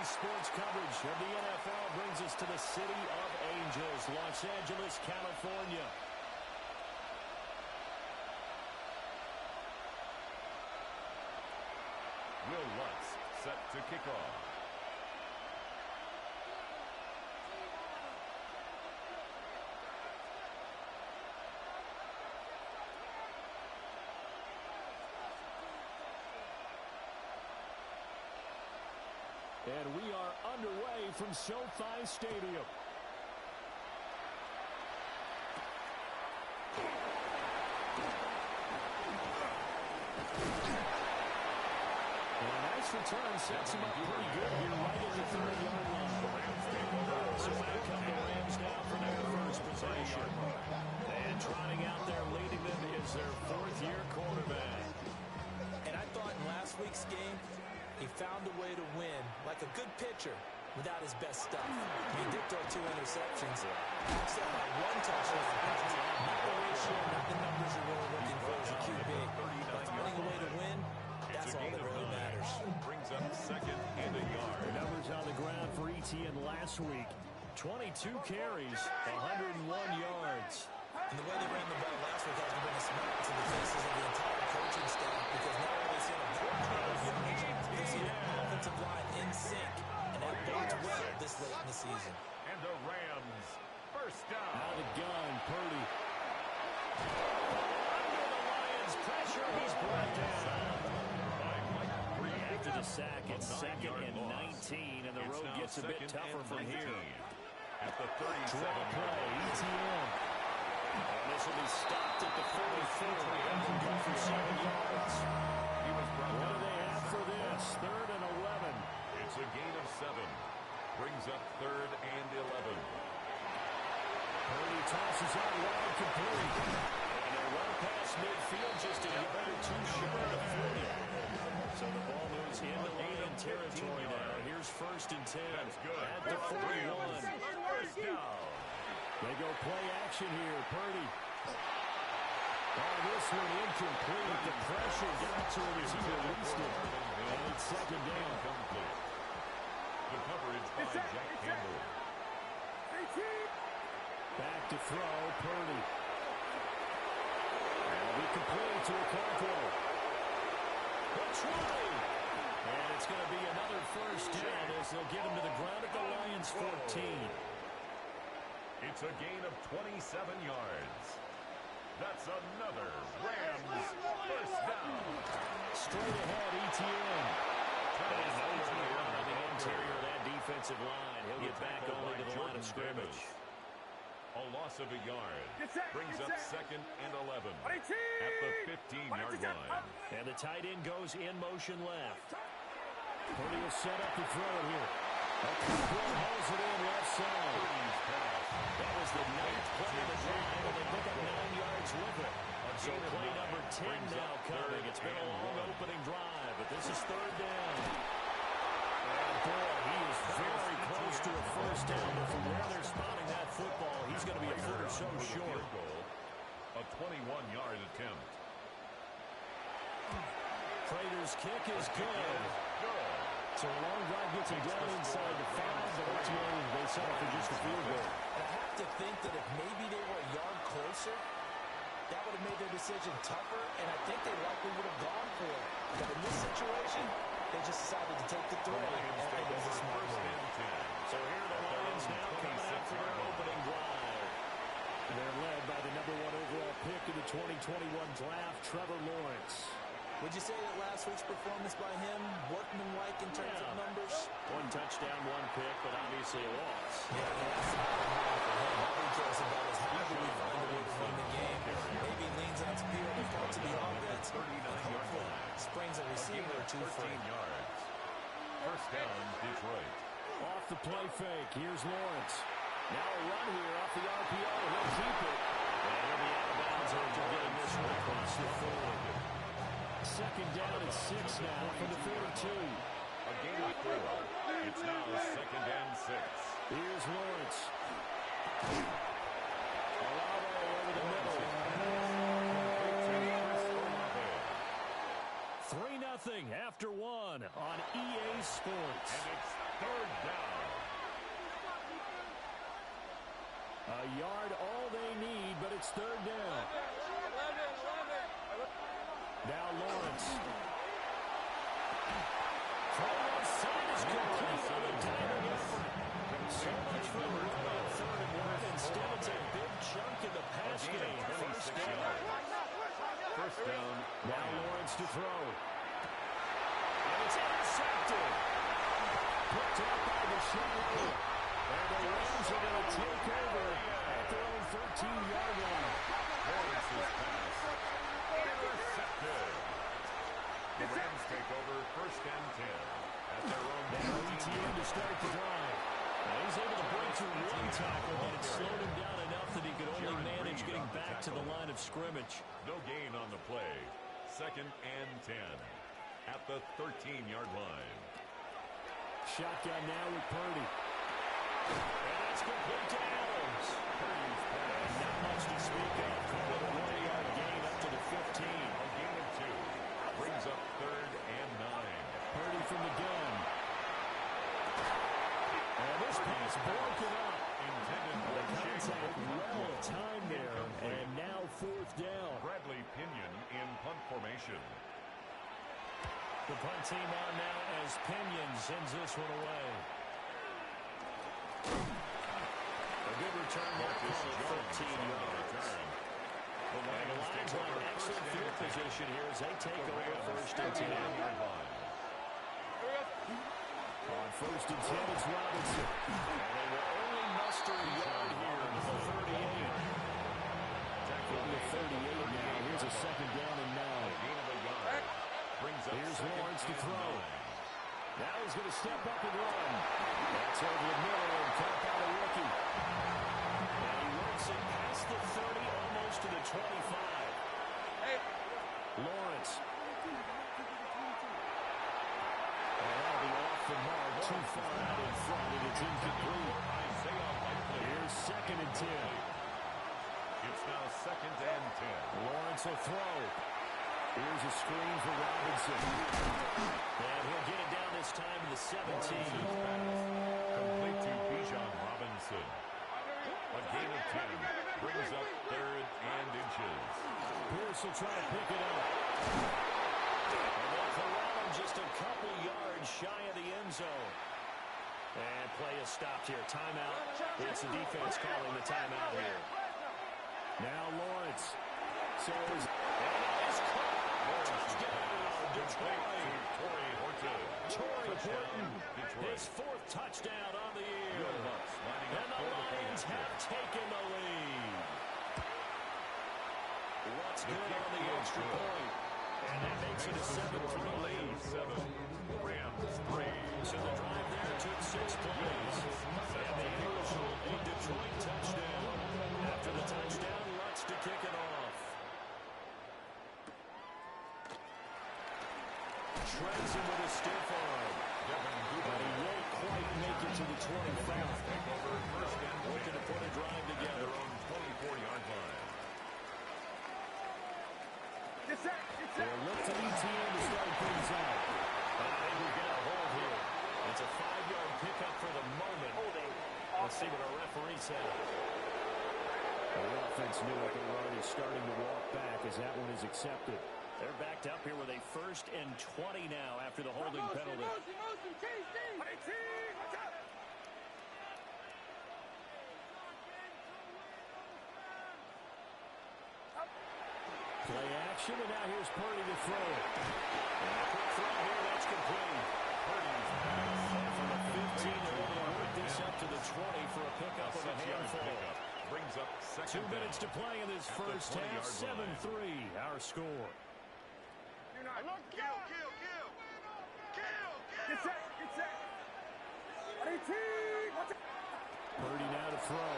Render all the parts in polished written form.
Daily sports coverage of the NFL brings us to the City of Angels, Los Angeles, California. Will Lutz set to kick off. And we are underway from SoFi Stadium. Return sets him up pretty good here right at the 30-yard line. So back come the Rams now for their first possession. And trotting out there leading them is their fourth-year quarterback. And I thought in last week's game, he found a way to win like a good pitcher without his best stuff. He did throw 2 interceptions, except by 1 touchdown. Not the ratio, not the numbers you're really looking for as a QB. But finding a way to win, that's all that really matters. Brings up second and a yard. The numbers on the ground for Etienne last week. 22 carries, 101 yards. And the way they ran the ball last week has to bring a smile to the faces of the entire coaching staff, because not only is it a they see the offensive line in sync, and that bodes well this late in the season. And the Rams first down. Out of the gun, Purdy. Under the Lions' pressure, he's brought down. After the sack, it's second and 19, and the road gets a bit tougher from here. At the 37 play, Etienne. And this will be stopped at the 44. He'll go for 7 yards. What do they have for this? Third and 11. It's a gain of 7. Brings up third and 11. Purdy tosses out wide complete. And they're well past midfield, just a yard or 2 short of 40. So the ball moves into Lion territory now. Here's first and 10 at the 41. First down. They go play action here. Purdy. Oh, this one incomplete. The pressure got to him as he released it. And it's second down. The coverage by Jack Campbell. Back to throw. Purdy. And it'll be complete to Okonkwo. And it's going to be another first down as they'll get him to the ground at the Lions' 14. It's a gain of 27 yards. That's another Rams first down. Straight ahead, Etienne. And nowhere on the interior of that defensive line. He'll get back only to the line of scrimmage. A loss of a yard. Brings up second and 11 at the 15-yard line. And the tight end goes in motion left. Purdy will set up the throw here. Okonkwo holds it in left side. That was the 9th play of the drive, and they pick up 9 yards with it. So play number 10 now coming. It's been a long opening drive, but this is third down. And boy, he is very close to a first down, but from where they're spotting that football, he's going to be a foot or so short. A 21-yard attempt. Prater's kick is good. So a long drive gets him down inside the 5, but ultimately they settle for just a field goal. I have to think that if maybe they were a yard closer, that would have made their decision tougher, and I think they likely would have gone for it. But in this situation, they just decided to take the throw, and it was a smart move. So here are the Lions now coming out for their opening drive. They're led by the number 1 overall pick in the 2021 draft, Trevor Lawrence. Would you say that last week's performance by him, workmanlike in terms of numbers? 1 touchdown, 1 pick, but obviously a loss. Yeah, that's the bottom line for him. All he cares about is how do we find a way to win the game. Maybe leans on speed over parts of the offense, and hopefully springs a receiver or 2 free. Yards. First down, Detroit. Off the play fake, here's Lawrence. Now a run here off the RPO, he'll keep it. And he'll be out of bounds after getting this one across the 40. Second down at 6 now from the 42. A gain of 4. It's now second and 6. Here's Lawrence. Olave over the middle. 3-0 after 1 on EA Sports. And it's third down. A yard all they need, but it's third down. Now Lawrence. Throw left side is complete on the diving effort. So much for the run on third and one. Instead, it's a big chunk in the pass game. First down. First down. Now Lawrence to throw. And it's intercepted. Picked up by the Shadow. And the Rams are going to take over at their own 13-yard line. Lawrence's pass. Intercepted. The Rams take over first and 10 at their own. Now ETN to start the drive. Now he's able to break through one tackle, and it slowed him down enough that he could only manage getting back to the line of scrimmage. No gain on the play. Second and 10 at the 13-yard line. Shotgun now with Purdy. And that's complete to Adams. Purdy's pass. Not much to speak of. Call it a 1-yard gain up to the 15. A gain of 2. Brings up third and 9. Purdy from the gun. And this pass broken up. Intended for The contact well timed there. And now fourth down. Bradley Pinion in punt formation. The punt team on now as Pinion sends this one away. A good return there for 13 yards. The Lions are in excellent field position here as they take over first and 10. On first and 10, it's Robinson. And they will only muster a yard here to the 38. From the 38 now. Here's a second down and 9. Gain of a yard. Brings up Here's Lawrence to throw. 9. Now he's going to step up and run. That's over the middle and caught by the rookie. And he works it past the 30, almost to the 25. Lawrence. And that'll be off the mark, too far out in front, and it's incomplete. Here's second and 10. It's now second and 10. Lawrence will throw. Here's a screen for Robinson. And he'll get it down this time to the 17. Complete to Bijan Robinson. A gain of 10 brings up third and inches. Pierce will try to pick it up. And they'll corral him just a couple yards shy of the end zone. And play is stopped here. Timeout. It's the defense calling the timeout here. Now Lawrence. So is... Torrey Horton, his fourth touchdown on the year. And the Lions have taken the lead. What's good on the extra point? And that makes it a 7-3 lead. 7. Rams 3. So the drive there took 6 plays. And the Eagles will a Detroit touchdown. After the touchdown, Lutz to kick it off. Shreds him with a stiff arm. But he won't quite make it to the 25. Looking to put a drive together on 24-yard line. They'll look to ETN to start things out. I think we've got a hold here. It's a 5-yard pickup for the moment. Let's see what our referee said. The offense knew what the run is starting to walk back as that one is accepted. They're backed up here with a 1st and 20 now after the holding penalty. Play action, and now here's Purdy to throw. And a quick throw here, that's complete. Purdy's pass. And from the 15, they're able to work this up to the 20 for a pickup of a handful. Brings up 2 minutes to play in this first half. 7-3, our score. Purdy now to throw.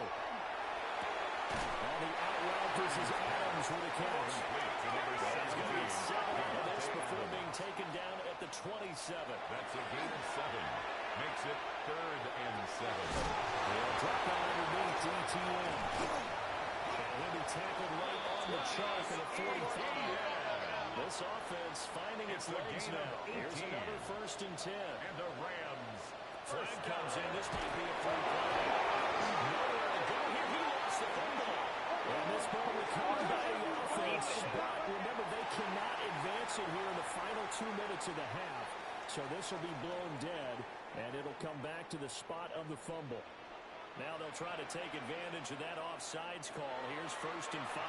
On the out route, this is Adams with a catch. He's going to get 7 out of this before being taken down at the 27. That's a gain of 7. Makes it third and 7. They'll drop that underneath ETN. And he'll be tackled right on the chalk at a 45. This offense finding its legs now. Here's another 1st and 10. And the Rams. Flag comes in. This may be a free play. Nowhere to go here. He lost the fumble. And this ball recovered by the offense. But remember, they cannot advance it here in the final 2 minutes of the half. So this will be blown dead, and it'll come back to the spot of the fumble. Now they'll try to take advantage of that offsides call. Here's 1st and 5.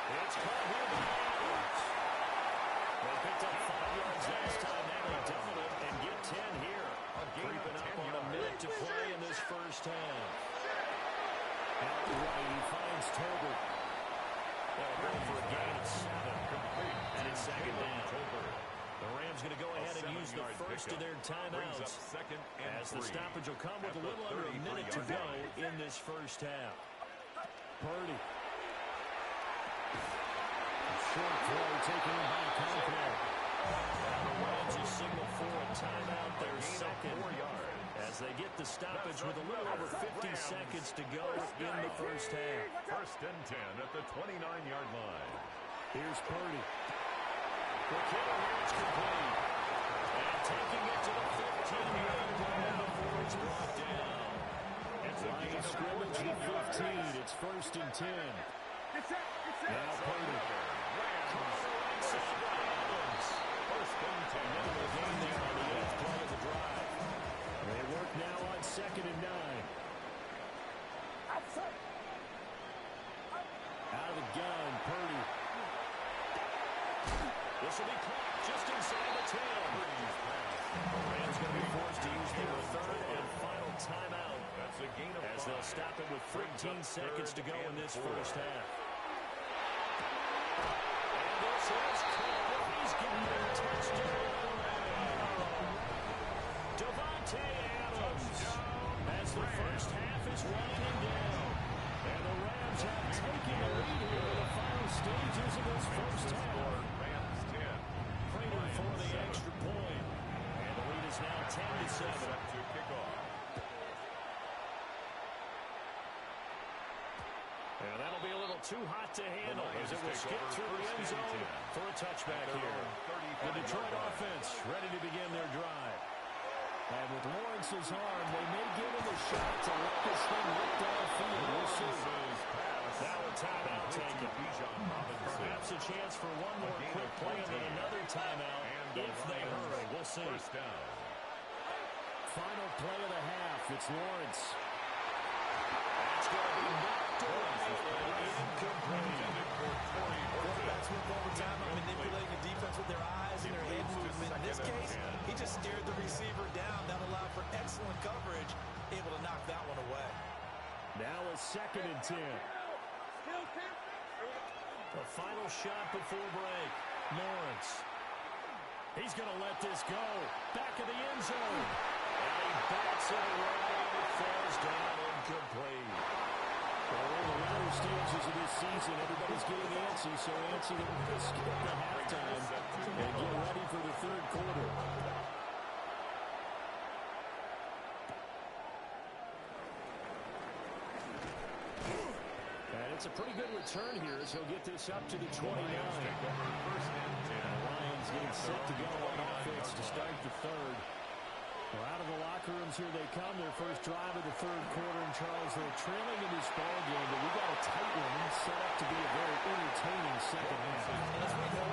It's caught here by Adams. They picked up 5 yards last time. Now they double it and get 10 here. Creeping up on a minute to play in this first half. Out right, he finds Tolbert. They'll go for a gain of 7. And it's 2nd down. The Rams going to go ahead and use the first of their timeouts as the stoppage will come with a little under a minute to go in this first half. Purdy. Short throw taken in by Conklin. And the Rams will signal for a timeout, their 2nd, as they get the stoppage with a little over 50 seconds to go in the first half. 1st and 10 at the 29-yard line. Here's Purdy. The kill here is complete. And taking it to the 15-yard line before it's brought down. It's a line of scrimmage with 15. It's 1st and 10. Now Purdy. First and 10. Minimal gain there on the 8th play of the drive. They work now on 2nd and 9. Out of the gun, Purdy. This will be caught just inside the 10. The Rams going to be forced to use their 3rd and final timeout. That's a gain of 5. As they'll stop it with 13 seconds to go in this first half. And this is caught. He's getting a touchdown. Davante Adams. As the first half is winding down. And the Rams have taken the lead here in the final stages of this first half. Praying for the extra point. And the lead is now 10-7. To kick off. And that'll be a little too hot to handle as it will skip through the end zone for a touchback here. The Detroit offense ready to begin their drive. And with Lawrence's arm, they may give him a shot to let this thing rip downfield. We'll see. Now a timeout taken. Perhaps a chance for one more quick play and then another timeout if they hurry. We'll see. Final play of the half. It's Lawrence. That's going to be knocked away and incomplete. Quarterbacks work overtime on manipulating the defense with their eyes and their head movement. In this case, he just stared the receiver down. That allowed for excellent coverage, able to knock that one away. Now a 2nd and 10. The final shot before break. Lawrence. He's going to let this go. Back of the end zone. And he bats it away. It falls down incomplete. Well, in the latter stages of this season, everybody's getting antsy, so antsy that we're going to skip the halftime and get ready for the 3rd quarter. And it's a pretty good return here as he'll get this up to the 29. The Lions getting set to go on offense to start the 3rd. Well, out of the locker rooms here they come. Their first drive of the 3rd quarter. And Charles, they're trailing in this ball game, but we got a tight one set up to be a very entertaining 2nd half. As we know,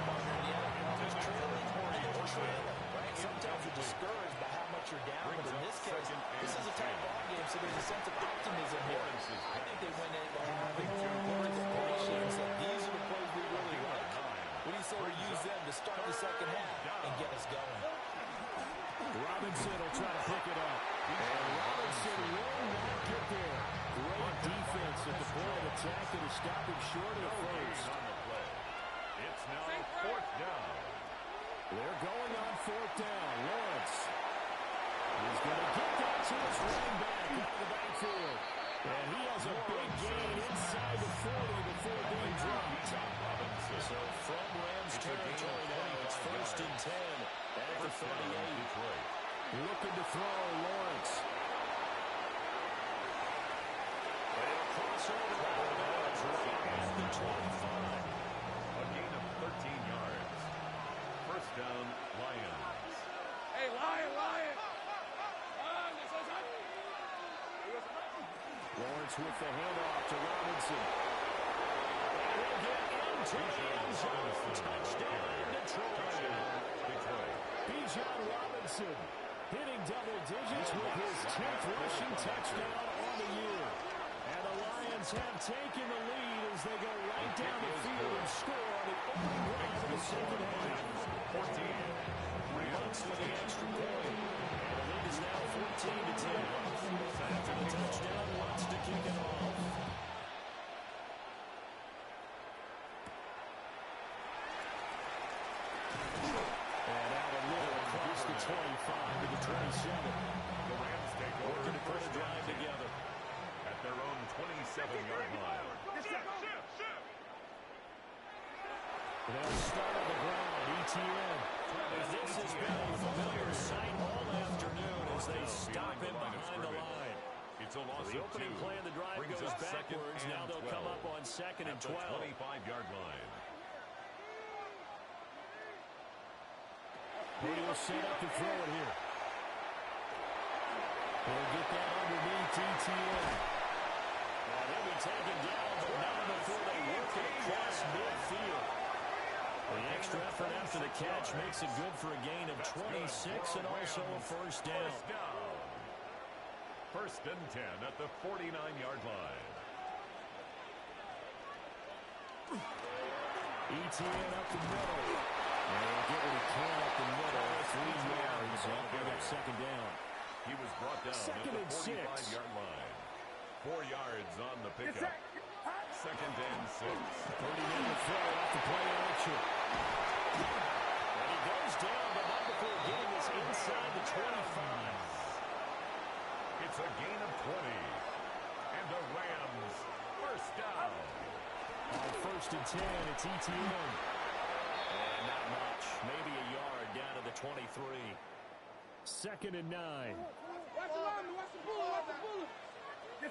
just trailing or trailing, right? Sometimes you're discouraged by how much you're down, but in this case, this is a tight ball game, so there's a sense of optimism here. I think they went in having patience. These are the plays we really like. We need to use them to start the 2nd half and get us going. Robinson will try to pick it up. And Robinson will not get there. Great defense at the point of attack to stop him short of the first. It's now 4th down. They're going on 4th down. Lawrence. He's going to get that to his running back out of the backfield. And he has a big gain inside the 40 before being dropped. So from Rams territory now, it's 1st and 10 at the 38. Looking to throw, Lawrence. And a crossover out of bounds right at the 25. A gain of 13 touchdown, Lions. Hey, Lion! Lawrence with the handoff to Robinson. And he'll get into the end zone. Touchdown, Detroit. Bijan Robinson hitting double digits with his 10th rushing touchdown on the year. And the Lions have taken the lead as they go right down the field and score on the opening drive of the second half. 14. Bucks with the extra point. And the lead is now 14-10. After the touchdown, wants to kick it off. And out a little across the 25 to the 27. The Rams take over Working the to put first a drive down together. at their own 27-yard line. They'll start on the ground. ETN. And this has been a familiar sight all afternoon as they stop him behind the line. It's a loss The of opening 2. play of the drive Brings goes up second backwards. and Now they'll 12 come up on second and at the 12. 25-yard line. Brady will set up to throw it here. He'll get that underneath ETN. Now they'll be taken down, but not before they work it across midfield. The extra effort after the catch makes it good for a gain of 26 and also a first down. First and 10 at the 49-yard line. ETN up the middle. And he'll get what he can up the middle. 3 yards. That'll bring up second down. He was brought down Second at and the 6. 45-yard line. 4 yards on the pickup. Second and 6. 30-minute throw off the play action. And he goes down, but not before getting this inside the 25. It's a gain of 20. And the Rams first down. On first and 10, it's ETN. And not much. Maybe a yard down to the 23. Second and 9. Watch the bullet. The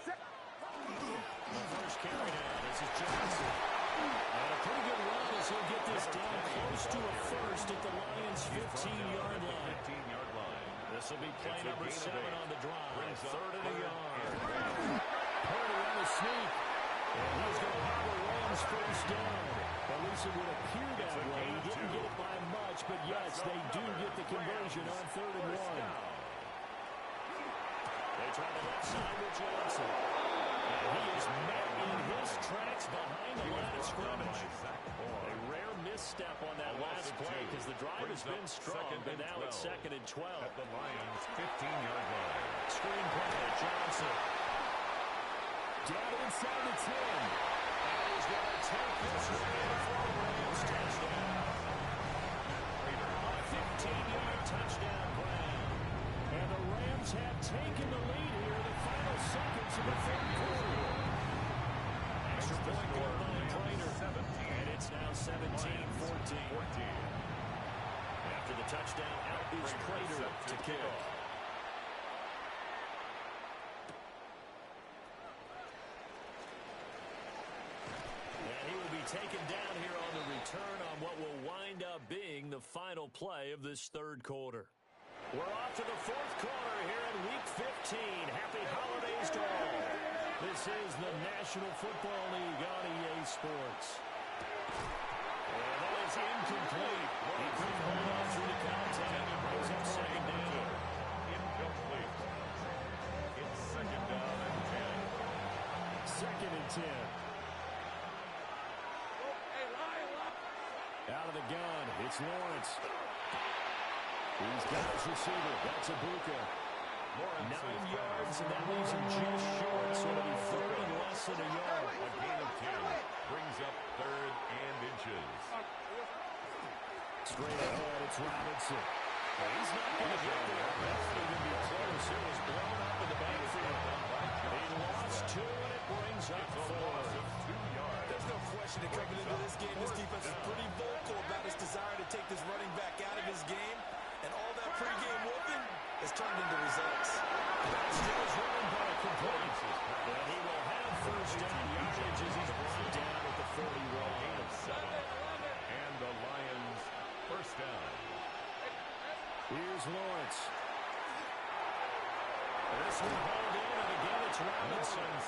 first carry down. This is Johnson. And a pretty good run as he'll get this down close to a first at the Lions' 15-yard line. 15-yard line. This will be play It's a number gain of 7 8. on the drive. Brings up Third and a third yard. and Purdy on the sneak. And he's going to have the Rams first down. At least it would appear that way. He didn't get it by much, but yes, they do get the conversion on third and 1. They try the left side with Johnson. And he is met in his tracks behind the line of scrimmage. A rare misstep on that last play because the drive has been strong, but now it's second and 12. At the Lions' 15-yard line. Screen play, Johnson. Down inside the 10. And he's going to take this one for the Rams touchdown. A 15-yard touchdown grab. And the Rams have taken the lead here in the final seconds of the third quarter. Extra point score by Prater. And it's now 17-14. After the touchdown, out is Prater to kick. Taken down here on the return on what will wind up being the final play of this third quarter. We're off to the fourth quarter here in Week 15. Happy holidays to all. This is the National Football League on EA Sports. And that is incomplete. He brings the ball through the contact and brings up second down. Incomplete. It's second down and 10. Second and 10. Out of the gun, it's Lawrence. He's got his receiver. That's Ibuka. 9 yards, and that leaves him just short. So it'll be third and less than a yard. A gain of 10 brings up third and inches. Straight ahead, it's Robinson. Well, he's not going to get there. That won't even be close. It was blown up in the backfield. He lost 2, and it brings up 4. There's no question that coming into this game, this defense is pretty vocal about its desire to take this running back out of his game. And all that pregame whooping has turned into results. That's his running back complete. And he will have first down yardage as he's brought down at the 41. And the Lions first First down. Here's Lawrence. This one hauled in, and again it's Robinson's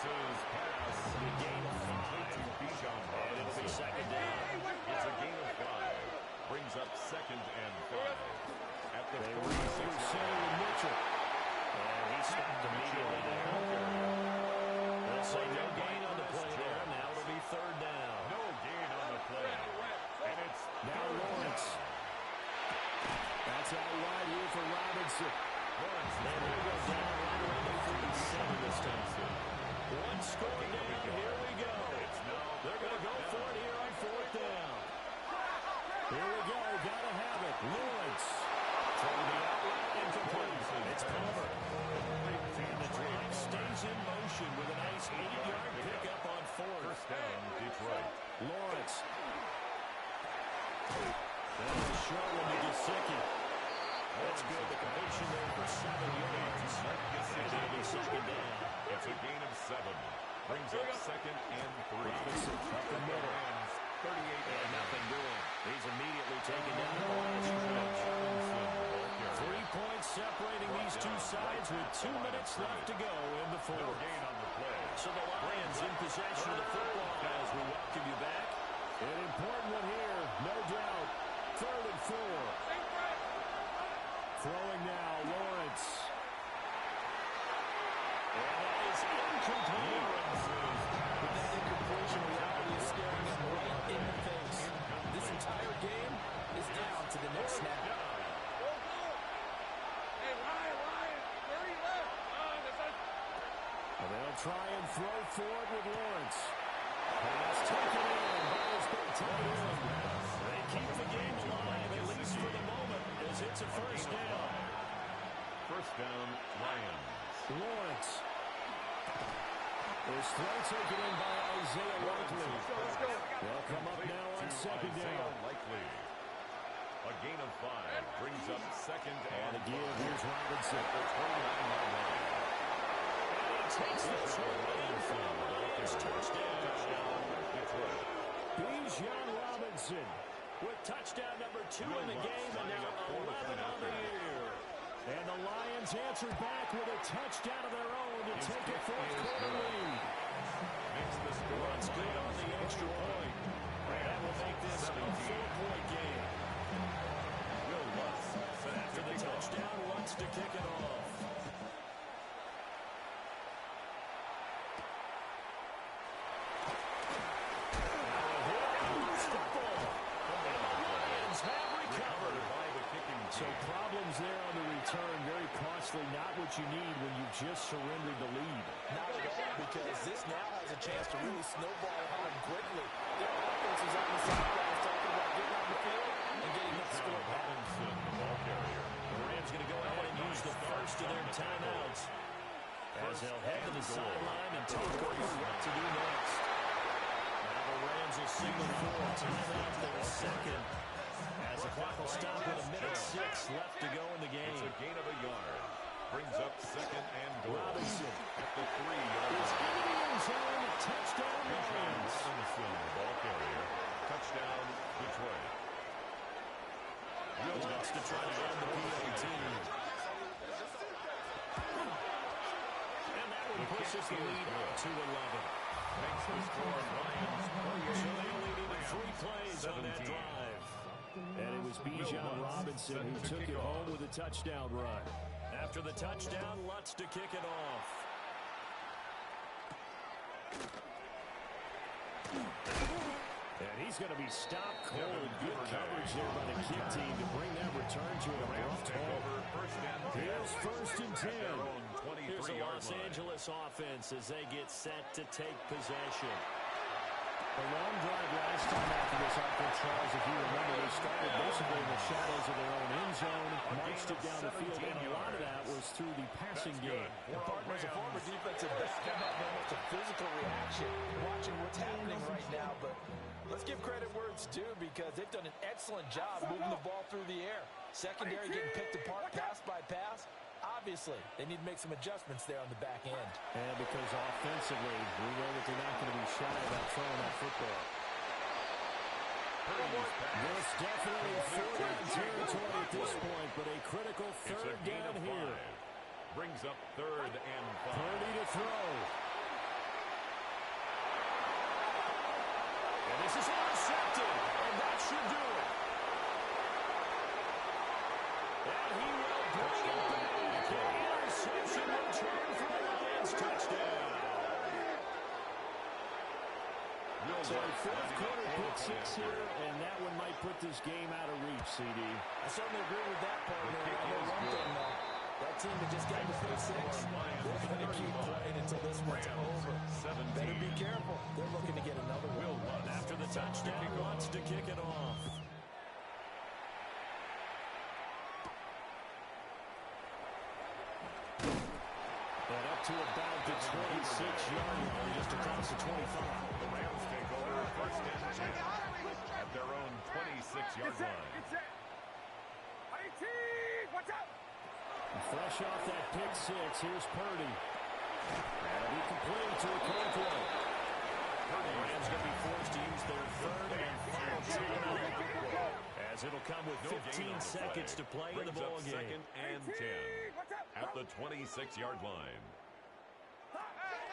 pass. A gain of 5. To Bijan And it'll be Robinson. second down. It's a gain of 5. Brings up second and 5. At the They 46 reach over center with Mitchell. And he stopped immediately there. They'll say no gain on the play there. Now it'll be third down. No gain on the play. And it's Now Lawrence. That's out wide here for Robinson. Lawrence. And they go down right around the 47 this time. One score down. Here we go. They're going to go for it here on fourth down. Here we go. Got to have it. Lawrence. From the outlet incomplete. It's Palmer. And the drive stays in motion with a nice 8-yard pickup on fourth. First down, Detroit. Lawrence. And a short one to Gesicki. That's good. The completion there for 7 yards. And it'll be second down. It's a gain of 7. Brings up second and 3. Robinson up the middle. 38 And nothing doing. He's immediately taken down the line of scrimmage. 3 points separating these two sides with 2 minutes left to go in the No fourth. gain on the play. So the Lions in possession of the football as we welcome you back. An important one here, no doubt. 3rd and 4. Throwing now, Lawrence. And that is incomplete. With that incompletion, reality is staring him right in the face. This entire game is down to the next snap. Hey, Ryan, hurry left. And they'll try and throw forward with Lawrence. Pass taken in by his big tight end. They keep the game alive, at least for the moment, as it's a first down. First down, Lions. Lawrence. His throw taken in by Isaiah Likely. They'll come up now on second down. Likely. A gain of 5 brings up second And and again, here's Robinson. the 29-yard line. And he takes this one infield. His touchdown. Detroit. Bijan Robinson with touchdown number 2 in the game, and now 11 on the year. And the Lions answer back with a touchdown of their own to take a fourth-quarter lead. Makes the score Runs good on the extra point. And that will make this a 4-point game. Will Lutz set After the touchdown, Lutz to kick it off. So problems there on the return, very costly, not what you need when you've just surrendered the lead. Not at all, because this now has a chance to really snowball on them quickly. Their offense is on the sidelines talking about getting on the field and getting up score. Robinson, the ball carrier. The Rams going to go ahead and use the first of their timeouts as they'll head to the sideline and talk over what to do next. Now the Rams will signal for a timeout, their second, as the clock will stop with 1:06 left to go in the game. It's a gain of a yard. Brings up second and goal. Robinson at the 3-yard is line. into the end zone. Touchdown Lions. Robinson, the ball carrier. Touchdown, Detroit. Wants to try to end the PAT. And that one pushes the lead up to 11. Makes the score Lions So they only needed 3 plays on that drive. And it was Bijan Robinson who took it home with a touchdown run. After the touchdown, Lutz to kick it off. And he's going to be stopped cold. Good coverage there by the kick team to bring that return to an abrupt halt. Here's first and 10. Here's the Los Angeles offense as they get set to take possession. A long drive last time after this offense, Charles, if you remember, they started basically in the shadows of their own end zone, marched it down the field, and a lot of that was through the passing game. And partners, a former defensive back, that might be almost a physical reaction watching what's happening right now, but let's give credit where it's due because they've done an excellent job moving the ball through the air. Secondary getting picked apart pass by pass. Obviously, they need to make some adjustments there on the back end. And because offensively, we know that they're not going to be shy about throwing that football. This definitely fourth down territory at this point, but a critical third down here. Brings up 3rd and 5. Purdy to throw. And this is intercepted, and that should do it. And he will bring it back. An interception return for a Lions touchdown. So a fourth quarter pick six here, and that one might put this game out of reach, CD. I certainly agree with that part. I know one thing, though. That team that just got to pick six, they're going to keep playing until this one's over. Better be careful. They're looking to get another one. After the touchdown, wants to kick it off. And up to about the 26-yard line, just across the 25. The Rams take over 1st and 10 at their own 26-yard line. Watch out! Fresh off that pick six, here's Purdy. And he completed to a Conklin. The Rams going to be forced to use their 3rd and final timeout, as it'll come with 15 seconds to play in the ball game. 2nd and 10 at the 26-yard line.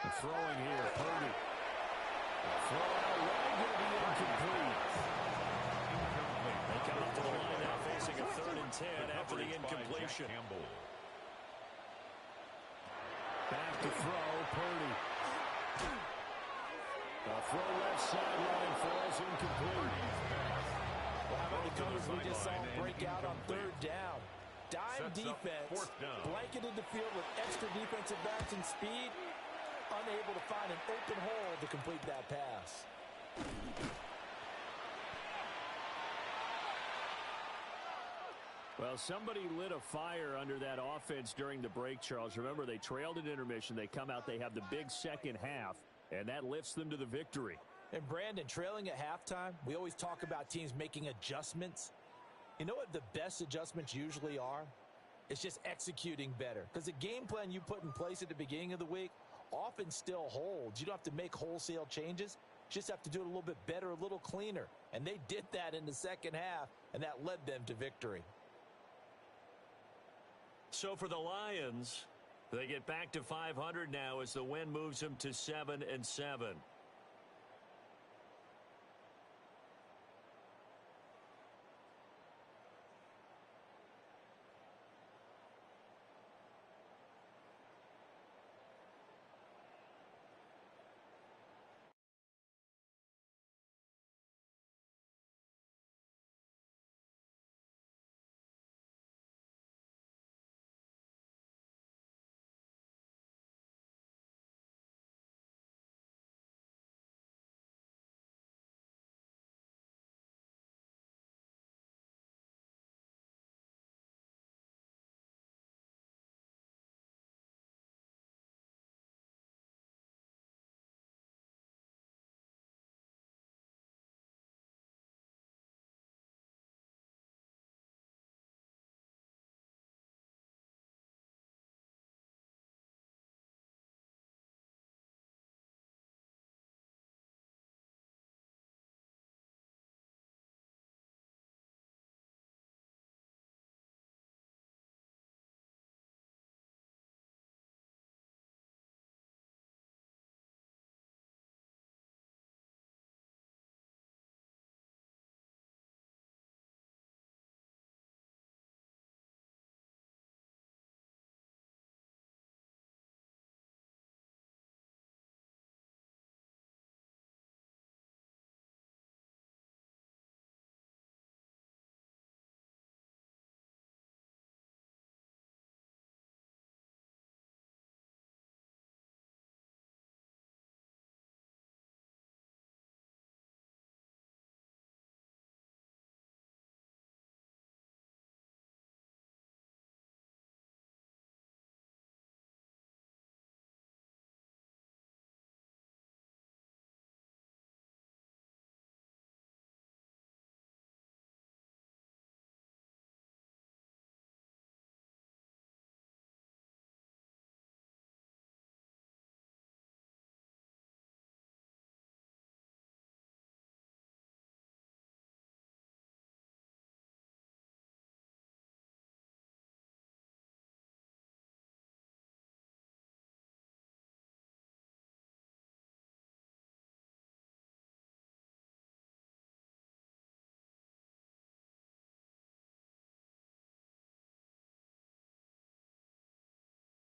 The throwing here, Purdy. The throw out wide, going to be incomplete. They come up to the line now, facing a 3rd and 10 after the incompletion. Back to throw, Purdy. The throw left sideline falls incomplete. Well, how about the colors we just saw break out on 3rd down? Dime defense, blanketed the field with extra defensive backs and speed, unable to find an open hole to complete that pass. Well, somebody lit a fire under that offense during the break, Charles. Remember, they trailed at intermission. They come out, they have the big second half, and that lifts them to the victory. And Brandon, trailing at halftime, we always talk about teams making adjustments. You know what the best adjustments usually are? It's just executing better. Because the game plan you put in place at the beginning of the week often still holds. You don't have to make wholesale changes. You just have to do it a little bit better, a little cleaner. And they did that in the second half, and that led them to victory. So for the Lions, they get back to 500 now as the win moves them to 7-7.